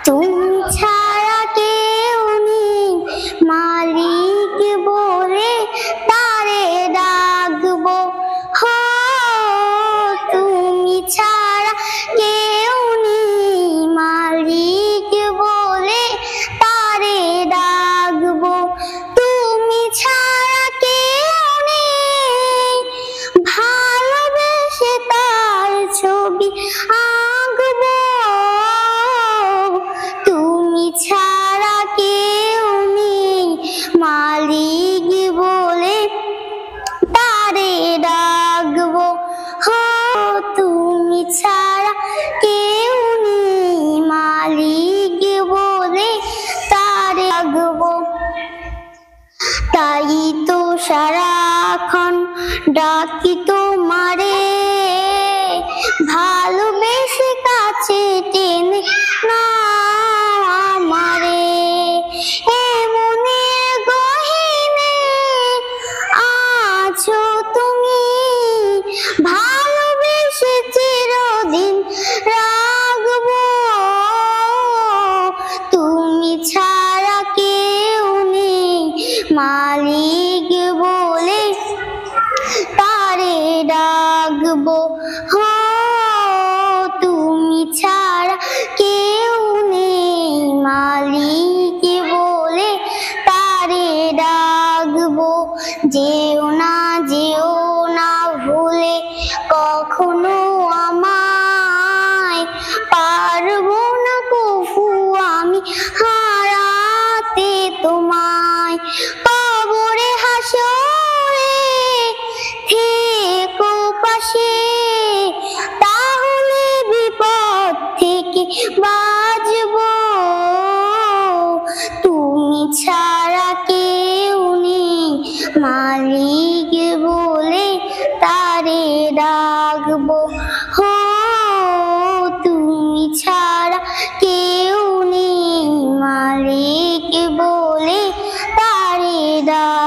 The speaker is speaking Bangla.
তুমি ছাড়া কেউ নেই মালিক বলে তারে ডাকবো। হো তুমি ছাড়া কেউ নেই মালিক বলে তারে ডাকবো। তুমি ছাড়া কেউ নেই ভালোবেসে তার ছবি আঁকবো। তুমি ছাড়া কেউ নেই মালিক বলে তারে ডাকবো। হো তুমি ছাড়া কেউ নেই মালিক বলে তারে ডাকবো। তাই তো সারাক্ষণ ডাকি তোমারে, ভালোবেসে কাছে টেনে নাও আমারে। এ মনের গহীনে আছো তুমি, ভালোবেসে চিরদিন রাখবো। তুমি ছাড়া কেউ নেই মালিক বলে তারে ডাকবো। হো তুমি ছাড়া কেউ নেই মালিক বলে তারে ডাকবো। যেও না ভুলে কখনো আমায়, পারবো না কভু আমি হারাতে তোমায়। কবরে হাসরে থেকো পাশে, তাহলে বিপদ থেকে বাঁচবো। তুমি ছাড়া কেউ নেই মালিক বলে তারে ডাকবো। হো তুমি ছাড়া কেউ নেই মালিক বলে তারে ডাকবো।